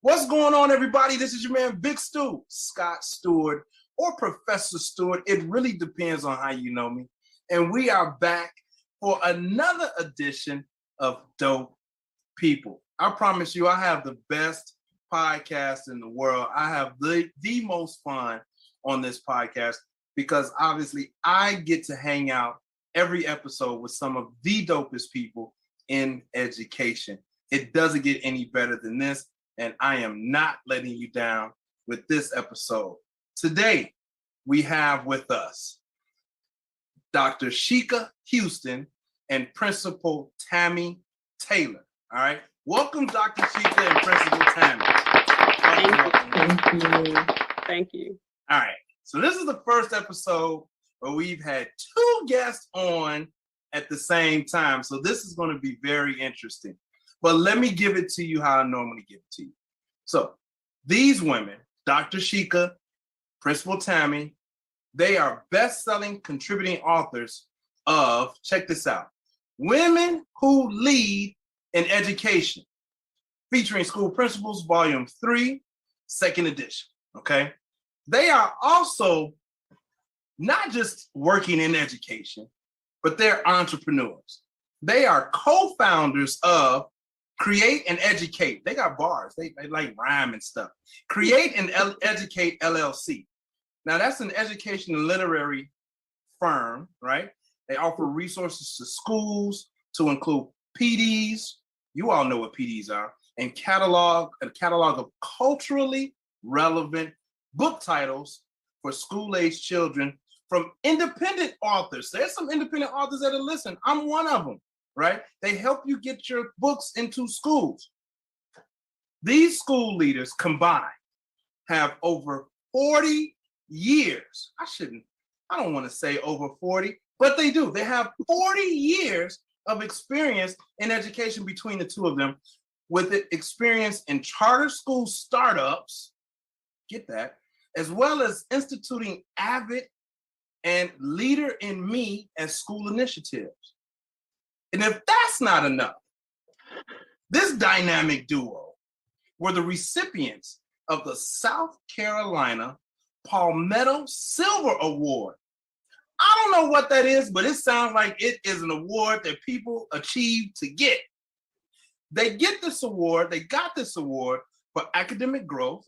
What's going on, everybody? This is your man, Big Stu, Scott Stewart, or Professor Stewart. It really depends on how you know me. And we are back for another edition of Dope People. I promise you, I have the best podcast in the world. I have the most fun on this podcast because obviously I get to hang out every episode with some of the dopest people in education. It doesn't get any better than this. And I am not letting you down with this episode. Today, we have with us Dr. Sheka Houston and Principal Tammy Taylor. All right. Welcome, Dr. Sheka and Principal Tammy. Thank you. All right. So this is the first episode where we've had two guests on at the same time. So this is going to be very interesting. But let me give it to you how I normally give it to you. So these women, Dr. Sheka, Principal Tammy, they are best-selling contributing authors of, check this out, Women Who Lead in Education, featuring School Principals, Volume 3, 2nd edition, okay? They are also not just working in education, but they're entrepreneurs. They are co-founders of Create and Educate. They got bars. They like rhyme and stuff. Create and Educate LLC. Now that's an education and literary firm, right? They offer resources to schools to include PDs. You all know what PDs are, and a catalog of culturally relevant book titles for school-age children from independent authors. There's some independent authors that are listening. I'm one of them. Right? They help you get your books into schools. These school leaders combined have over 40 years. I don't want to say over 40, but they do. They have 40 years of experience in education between the two of them, with experience in charter school startups, get that, as well as instituting Avid and Leader in Me as school initiatives. And if that's not enough, this dynamic duo were the recipients of the South Carolina Palmetto Silver Award. I don't know what that is, but it sounds like it is an award that people achieve to get. They got this award for academic growth.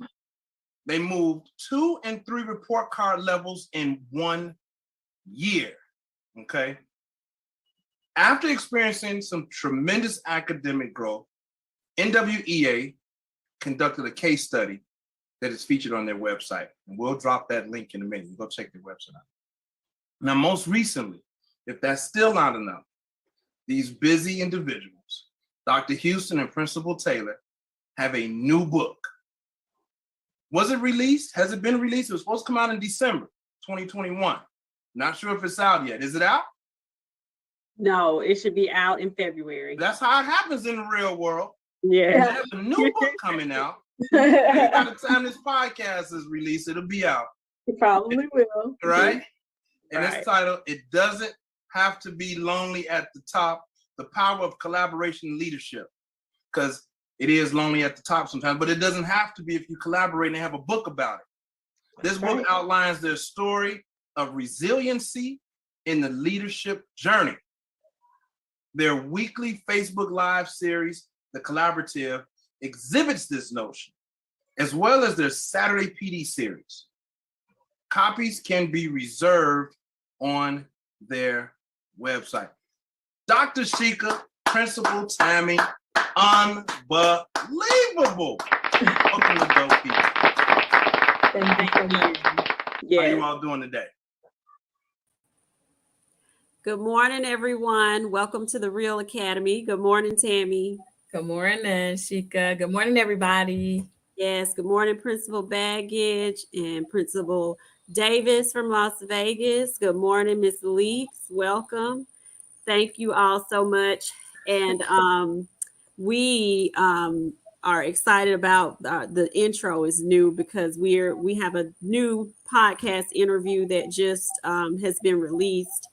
They moved 2 and 3 report card levels in 1 year, okay? After experiencing some tremendous academic growth, NWEA conducted a case study that is featured on their website. And we'll drop that link in a minute. You go check their website out. Now, most recently, if that's still not enough, these busy individuals, Dr. Houston and Principal Taylor, have a new book. Was it released? Has it been released? It was supposed to come out in December 2021. Not sure if it's out yet. Is it out? No, it should be out in February. That's how it happens in the real world. Yeah. There's a new book coming out. And by the time this podcast is released, it'll be out. It probably will. Right? And right. It's titled, It Doesn't Have to Be Lonely at the Top, The Power of Collaboration and Leadership. Because it is lonely at the top sometimes, but it doesn't have to be if you collaborate and have a book about it. This book outlines their story of resiliency in the leadership journey. Their weekly Facebook Live series, The Collaborative, exhibits this notion, as well as their Saturday PD series. Copies can be reserved on their website. Dr. Sheka, Principal Tammy, unbelievable. Welcome to Dope People. Thank you. How are you all doing today? Good morning, everyone. Welcome to the R.E.A.L.L Academy. Good morning, Tammy. Good morning, Sheka. Good morning, everybody. Yes, good morning, Principal Baggage and Principal Davis from Las Vegas. Good morning, Miss Leaks. Welcome. Thank you all so much. And we are excited about the intro is new because we have a new podcast interview that just has been released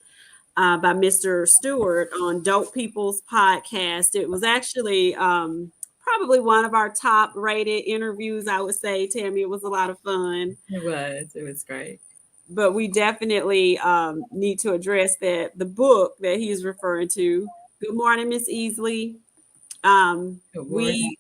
by Mr. Stewart on Dope People's podcast. It was actually probably one of our top rated interviews, I would say, Tammy. It was a lot of fun. It was great. But we definitely need to address that the book that he's referring to. Good morning, Miss Easley. We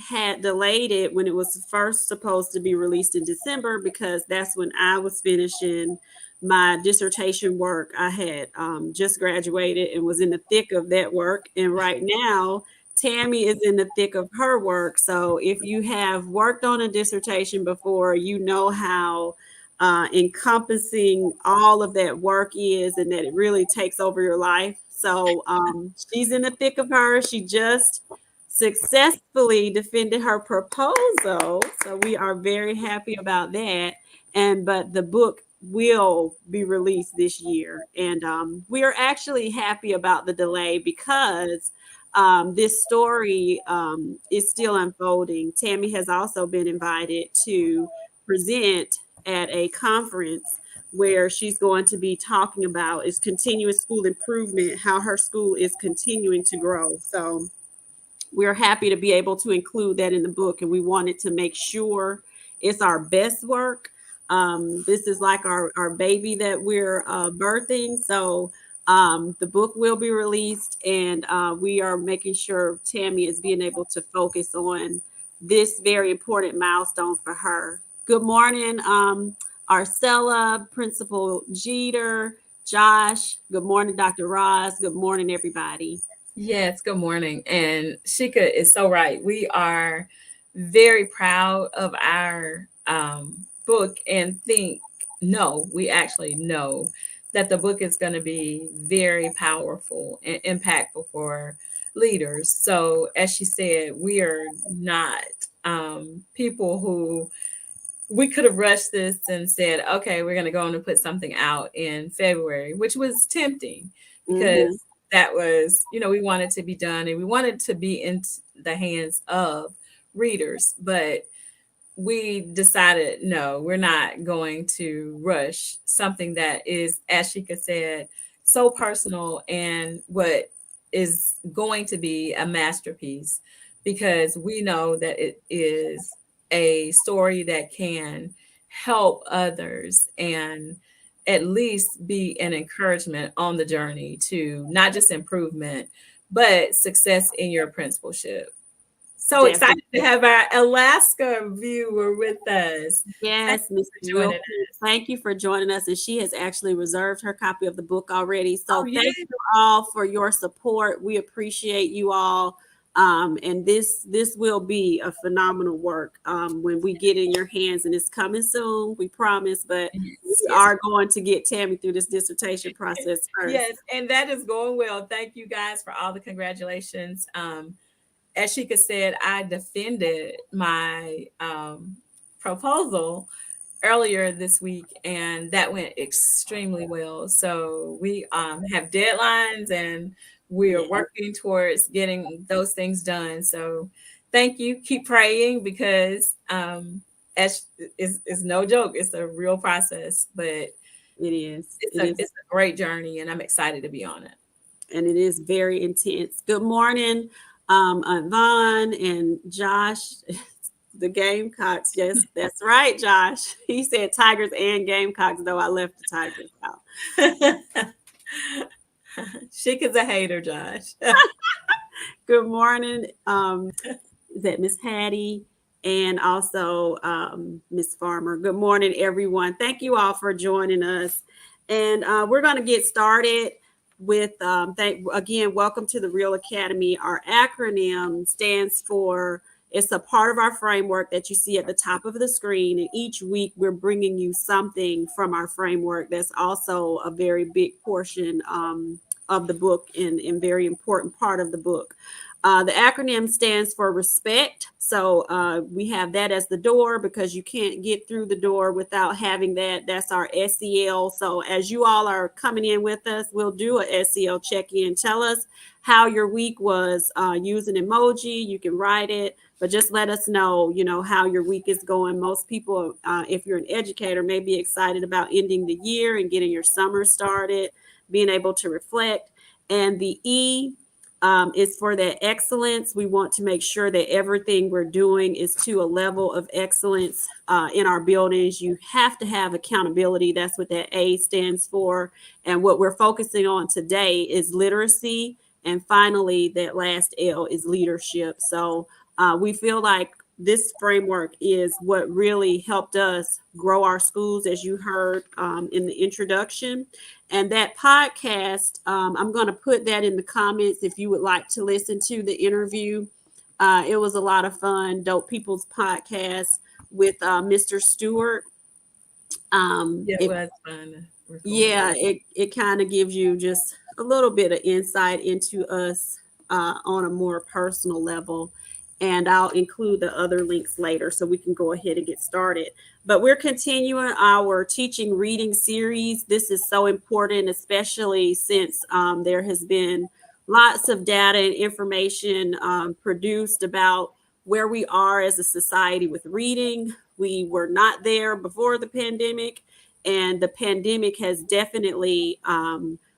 had delayed it when it was first supposed to be released in December because that's when I was finishing my dissertation work. I had just graduated and was in the thick of that work. And right now, Tammy is in the thick of her work. So if you have worked on a dissertation before, you know how encompassing all of that work is and that it really takes over your life. So she's in the thick of her. She just successfully defended her proposal. So we are very happy about that. But the book will be released this year. And we are actually happy about the delay because this story is still unfolding. Tammy has also been invited to present at a conference where she's going to be talking about is continuous school improvement, how her school is continuing to grow. So we're happy to be able to include that in the book, and we wanted to make sure it's our best work. This is like our baby that we're birthing. So the book will be released, and we are making sure Tammy is being able to focus on this very important milestone for her. Good morning, Arcella, Principal Jeter, Josh. Good morning, Dr. Ross. Good morning, everybody. Yes, good morning. And Sheka is so right. We are very proud of our book and we actually know that the book is going to be very powerful and impactful for leaders. So as she said, we are not people who we could have rushed this and said, okay, we're going to go on and put something out in February, which was tempting because that was, we wanted to be done and we wanted to be in the hands of readers. But we decided, no, we're not going to rush something that is, as Sheka said, so personal and what is going to be a masterpiece, because we know that it is a story that can help others and at least be an encouragement on the journey to not just improvement, but success in your principalship. So excited to have our Alaska viewer with us. Yes, Miss Will. Thank you for joining us. And she has actually reserved her copy of the book already. So thank you all for your support. We appreciate you all. And this will be a phenomenal work when we get in your hands, and it's coming soon, we promise, but we are going to get Tammy through this dissertation process first. Yes, and that is going well. Thank you guys for all the congratulations. As Sheka said, I defended my proposal earlier this week, and that went extremely well. So we have deadlines, and we are working towards getting those things done. So thank you. Keep praying, because it's no joke. It's a real process, but it is. It's a great journey, and I'm excited to be on it. And it is very intense. Good morning, Vaughn and Josh. The Gamecocks. Yes, that's right, Josh. He said Tigers and Gamecocks, though I left the Tigers out. Sheka's a hater, Josh. Good morning. Is that Miss Hattie and also Miss Farmer? Good morning, everyone. Thank you all for joining us. And we're going to get started with, again, welcome to the R.E.A.L.L Academy. Our acronym stands for, it's a part of our framework that you see at the top of the screen. And each week we're bringing you something from our framework that's also a very big portion of the book and very important part of the book. The acronym stands for respect. So we have that as the door because you can't get through the door without having that. That's our SEL. So as you all are coming in with us, we'll do a SEL check-in. Tell us how your week was. Use an emoji. You can write it, but just let us know, how your week is going. Most people, if you're an educator, may be excited about ending the year and getting your summer started, being able to reflect. And the E is for that excellence. We want to make sure that everything we're doing is to a level of excellence in our buildings. You have to have accountability. That's what that A stands for. And what we're focusing on today is literacy. And finally, that last L is leadership. So we feel like this framework is what really helped us grow our schools, as you heard in the introduction. And that podcast, I'm going to put that in the comments if you would like to listen to the interview. It was a lot of fun. Dope People's Podcast with Mr. Stewart. It was fun. Yeah, it kind of gives you just a little bit of insight into us on a more personal level. And I'll include the other links later so we can go ahead and get started. But we're continuing our teaching reading series. This is so important, especially since there has been lots of data and information produced about where we are as a society with reading. We were not there before the pandemic, and the pandemic has definitely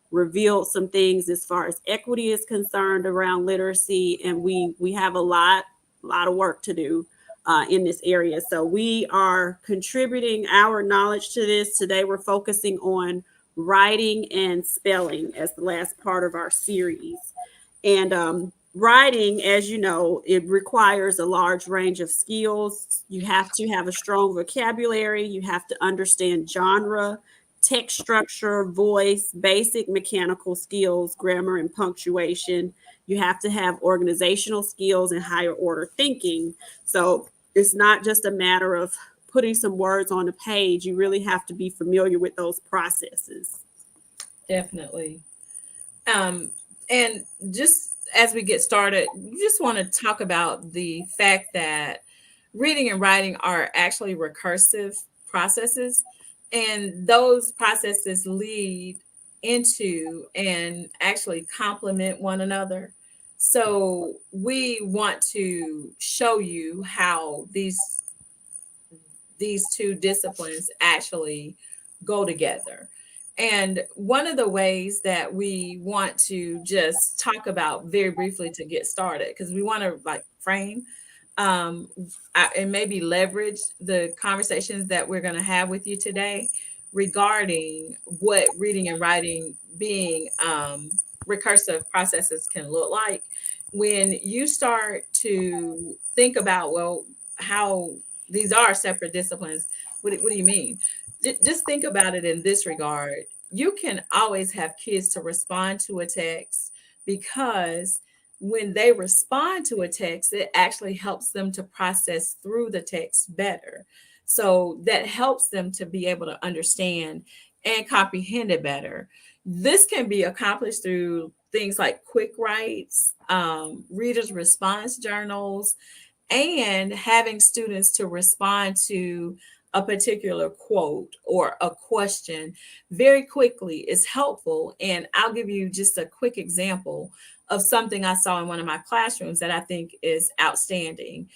revealed some things as far as equity is concerned around literacy, and we have a lot of work to do in this area. So we are contributing our knowledge to this. Today we're focusing on writing and spelling as the last part of our series. And writing, as you know, it requires a large range of skills. You have to have a strong vocabulary. You have to understand genre, text structure, voice, basic mechanical skills, grammar, and punctuation. You have to have organizational skills and higher order thinking. So it's not just a matter of putting some words on a page. You really have to be familiar with those processes. Definitely. And just as we get started, we just want to talk about the fact that reading and writing are actually recursive processes. And those processes lead into and actually complement one another. So we want to show you how these two disciplines actually go together. And one of the ways that we want to just talk about very briefly to get started, because we want to frame and maybe leverage the conversations that we're going to have with you today regarding what reading and writing being recursive processes can look like. When you start to think about, well, how these are separate disciplines, what do you mean? Just think about it in this regard. You can always have kids to respond to a text, because when they respond to a text, it actually helps them to process through the text better. So that helps them to be able to understand and comprehend it better. This can be accomplished through things like quick writes, readers' response journals, and having students to respond to a particular quote or a question very quickly is helpful. And I'll give you just a quick example of something I saw in one of my classrooms that I think is outstanding.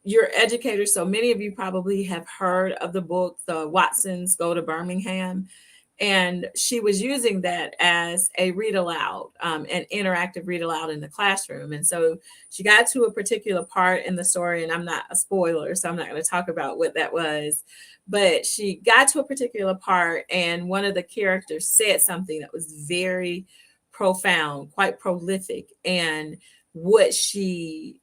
You're educators, so many of you probably have heard of the book, The Watsons Go to Birmingham. And she was using that as a read aloud, an interactive read aloud in the classroom. And so she got to a particular part in the story, and I'm not a spoiler, so I'm not going to talk about what that was. But she got to a particular part, and one of the characters said something that was very profound, quite prolific. And what she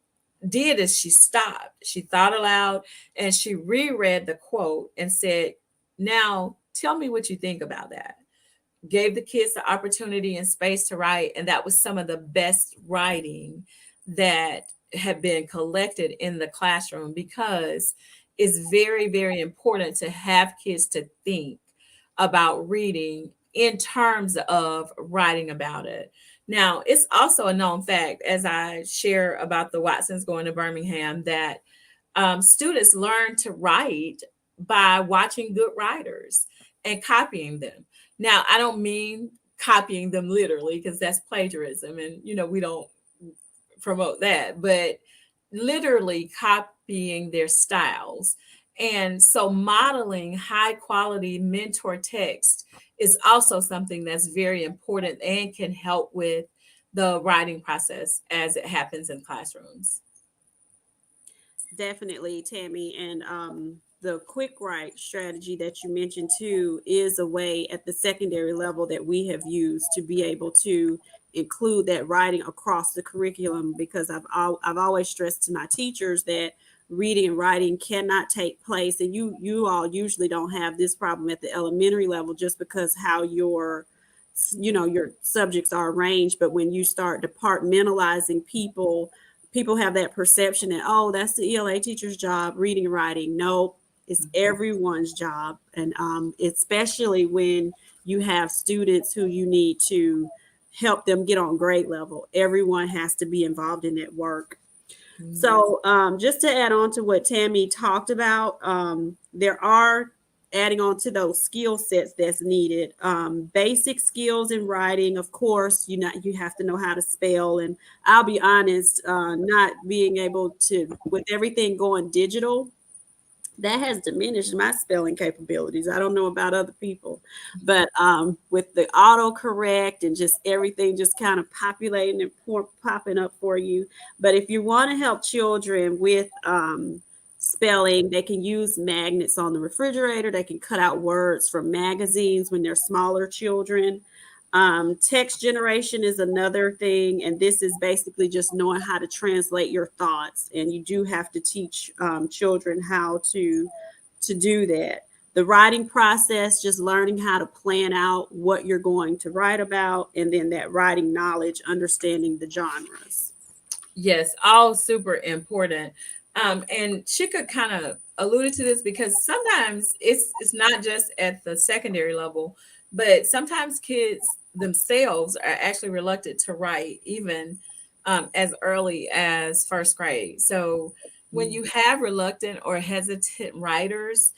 did is she stopped, she thought aloud, and she reread the quote and said, "Now, tell me what you think about that." Gave the kids the opportunity and space to write. And that was some of the best writing that had been collected in the classroom, because it's very, very important to have kids to think about reading in terms of writing about it. Now, it's also a known fact, as I share about the Watsons going to Birmingham, that students learn to write by watching good writers and copying them. Now, I don't mean copying them literally, because that's plagiarism, and we don't promote that, but literally copying their styles. And so modeling high quality mentor text is also something that's very important and can help with the writing process as it happens in classrooms. Definitely, Tammy. And the quick write strategy that you mentioned too is a way at the secondary level that we have used to be able to include that writing across the curriculum, because I've always stressed to my teachers that reading and writing cannot take place, and you all usually don't have this problem at the elementary level just because how your subjects are arranged. But when you start departmentalizing people have that perception that, oh, that's the ELA teacher's job, reading and writing. No, it's everyone's job. And especially when you have students who you need to help them get on grade level, everyone has to be involved in that work. So just to add on to what Tammy talked about, there are, adding on to those skill sets that's needed. Basic skills in writing, of course, you have to know how to spell. And I'll be honest, not being able to, with everything going digital, that has diminished my spelling capabilities. I don't know about other people, but with the autocorrect and just everything just kind of populating and popping up for you. But if you want to help children with spelling, they can use magnets on the refrigerator. They can cut out words from magazines when they're smaller children. Text generation is another thing, and this is basically just knowing how to translate your thoughts. And you do have to teach children how to do that. The writing process, just learning how to plan out what you're going to write about, and then that writing knowledge, understanding the genres. Yes, all super important. And Shika kind of alluded to this, because sometimes it's not just at the secondary level, but sometimes kids themselves are actually reluctant to write, even as early as first grade. So when you have reluctant or hesitant writers,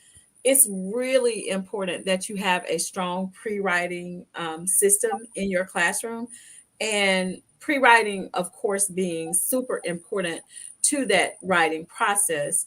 it's really important that you have a strong pre-writing system in your classroom. And pre-writing, of course, being super important to that writing process.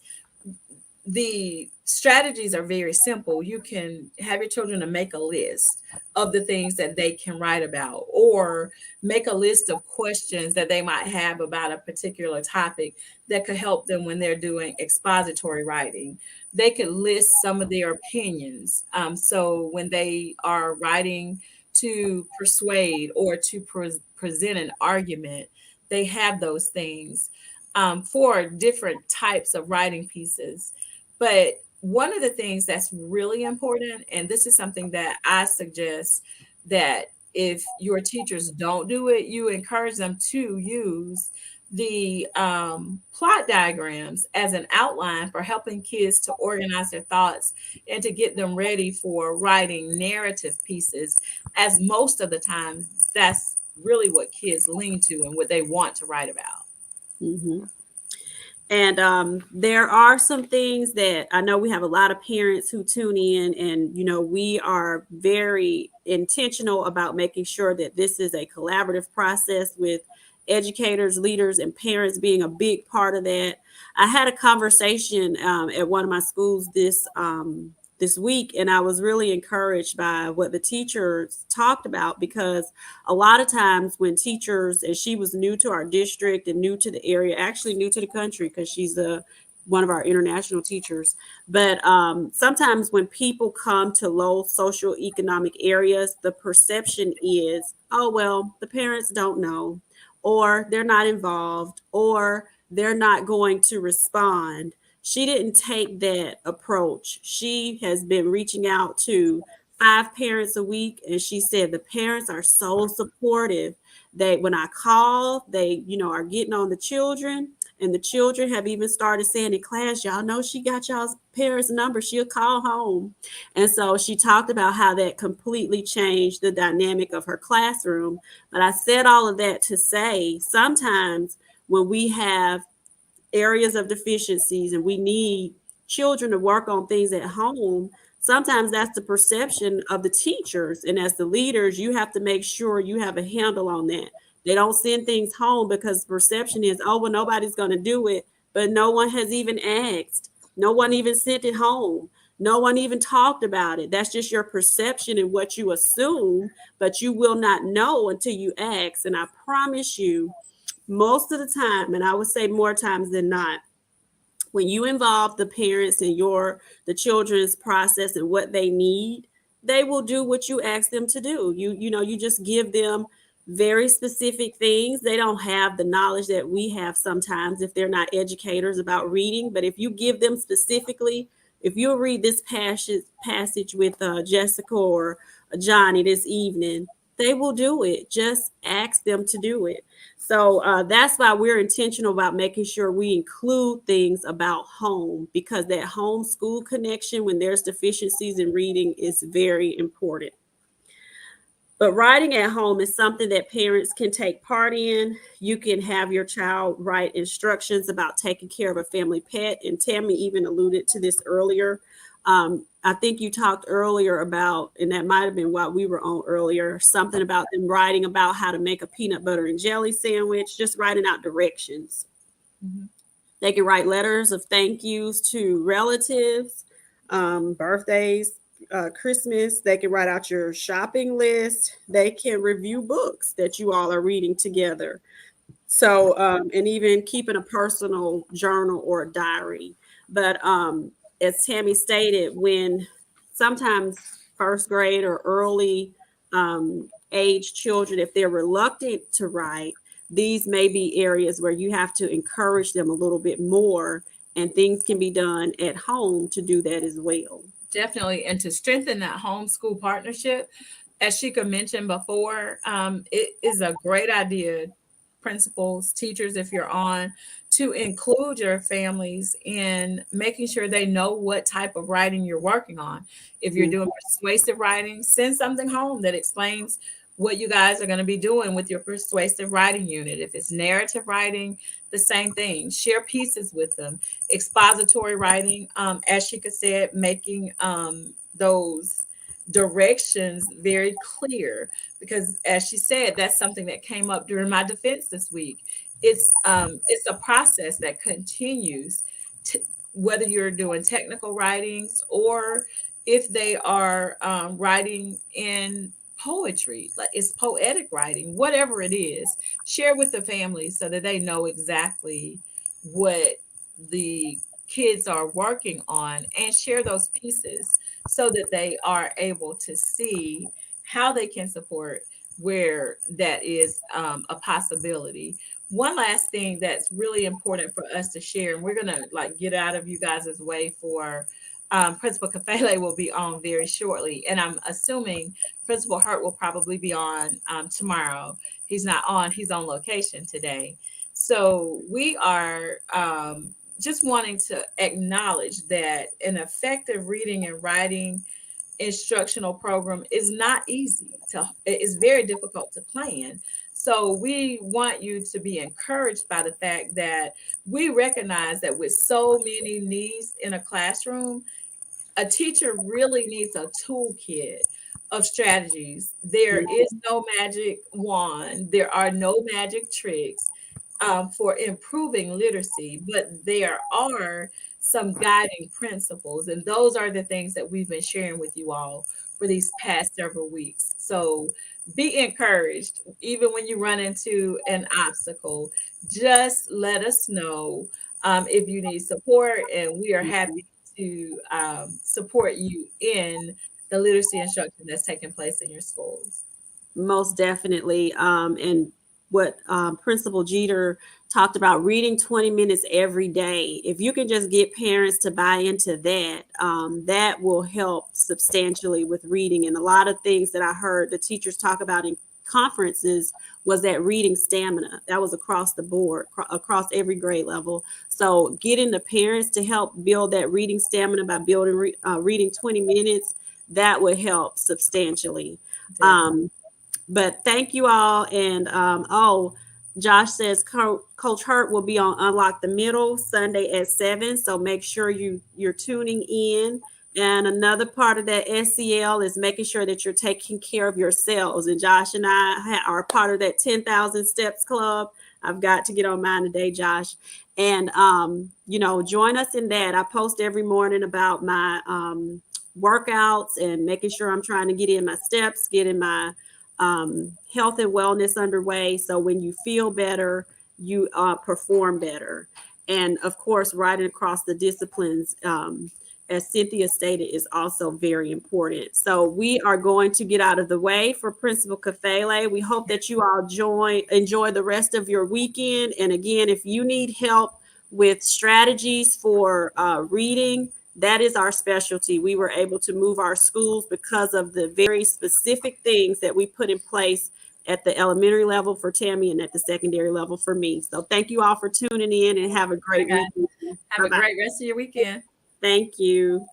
The strategies are very simple. You can have your children to make a list of the things that they can write about, or make a list of questions that they might have about a particular topic that could help them when they're doing expository writing. They could list some of their opinions. So when they are writing to persuade or to present an argument, they have those things for different types of writing pieces. But one of the things that's really important, and this is something that I suggest, that if your teachers don't do it, you encourage them to use the plot diagrams as an outline for helping kids to organize their thoughts and to get them ready for writing narrative pieces, as most of the time that's really what kids lean to and what they want to write about. Mm-hmm. And there are some things that I know we have a lot of parents who tune in, and we are very intentional about making sure that this is a collaborative process, with educators, leaders, and parents being a big part of that. I had a conversation at one of my schools this week, and I was really encouraged by what the teachers talked about, because a lot of times when teachers, and she was new to our district and new to the area, actually new to the country, because she's one of our international teachers. But sometimes when people come to low socioeconomic areas, the perception is, oh, well, the parents don't know, or they're not involved, or they're not going to respond. She didn't take that approach. She has been reaching out to 5 parents a week, and she said the parents are so supportive. They, when I call, they, are getting on the children, And the children have even started saying in class, y'all know she got y'all's parents' number. She'll call home. And so she talked about how that completely changed the dynamic of her classroom. But I said all of that to say sometimes when we have areas of deficiencies and we need children to work on things at home, sometimes that's the perception of the teachers. And as the leaders, you have to make sure you have a handle on that. They don't send things home because the perception is, oh, well, nobody's going to do it. But no one has even asked. No one even sent it home. No one even talked about it. That's just your perception and what you assume, but you will not know until you ask. And I promise you, most of the time, and I would say more times than not, when you involve the parents in the children's process and what they need, they will do what you ask them to do. You just give them very specific things. They don't have the knowledge that we have sometimes if they're not educators about reading. But if you give them specifically, if you'll read this passage with Jessica or Johnny this evening, they will do it. Just ask them to do it. So that's why we're intentional about making sure we include things about home, because that home school connection when there's deficiencies in reading is very important. But writing at home is something that parents can take part in. You can have your child write instructions about taking care of a family pet. And Tammy even alluded to this earlier. I think you talked earlier about, and that might have been what we were on earlier, something about them writing about how to make a peanut butter and jelly sandwich, just writing out directions. Mm-hmm. They can write letters of thank yous to relatives, birthdays, Christmas. They can write out your shopping list. They can review books that you all are reading together. So, and even keeping a personal journal or a diary. But as Tammy stated, when sometimes first grade or early age children, if they're reluctant to write, these may be areas where you have to encourage them a little bit more, and things can be done at home to do that as well. Definitely. And to strengthen that homeschool partnership, as Sheka mentioned before, it is a great idea, principals, teachers, if you're on, to include your families in making sure they know what type of writing you're working on. If you're doing persuasive writing, send something home that explains what you guys are going to be doing with your persuasive writing unit. If it's narrative writing, the same thing. Share pieces with them. Expository writing, as Sheka said, making those directions very clear, because as she said, that's something that came up during my defense this week. It's a process that continues whether you're doing technical writings or if they are writing in poetry, like it's poetic writing, whatever it is, share with the family so that they know exactly what the kids are working on, and share those pieces so that they are able to see how they can support where that is a possibility. One last thing that's really important for us to share, and we're gonna get out of you guys' way for Principal Kafele will be on very shortly, and I'm assuming Principal Hurt will probably be on tomorrow. He's not on; he's on location today. So we are just wanting to acknowledge that an effective reading and writing instructional program is not easy. It's very difficult to plan. So we want you to be encouraged by the fact that we recognize that with so many needs in a classroom, a teacher really needs a toolkit of strategies. There is no magic wand. There are no magic tricks for improving literacy, but there are some guiding principles. And those are the things that we've been sharing with you all for these past several weeks. So be encouraged, even when you run into an obstacle, just let us know if you need support, and we are happy to support you in the literacy instruction that's taking place in your schools. Most definitely. And what Principal Jeter talked about, reading 20 minutes every day. If you can just get parents to buy into that, that will help substantially with reading. And a lot of things that I heard the teachers talk about in conferences was that reading stamina. That was across the board, across every grade level. So getting the parents to help build that reading stamina by building reading 20 minutes, that would help substantially. But thank you all. And Josh says Coach Hurt will be on Unlock the Middle Sunday at 7. So make sure you're tuning in. And another part of that SEL is making sure that you're taking care of yourselves. And Josh and I are part of that 10,000 Steps Club. I've got to get on mine today, Josh. And, join us in that. I post every morning about my workouts and making sure I'm trying to get in my steps, getting my health and wellness underway. So when you feel better, you perform better. And of course, writing across the disciplines, as Cynthia stated, is also very important. So we are going to get out of the way for Principal Kafele. We hope that you all enjoy the rest of your weekend. And again, if you need help with strategies for reading, that is our specialty. We were able to move our schools because of the very specific things that we put in place at the elementary level for Tammy and at the secondary level for me. So thank you all for tuning in and have a great weekend. Have a great rest of your weekend. Thank you.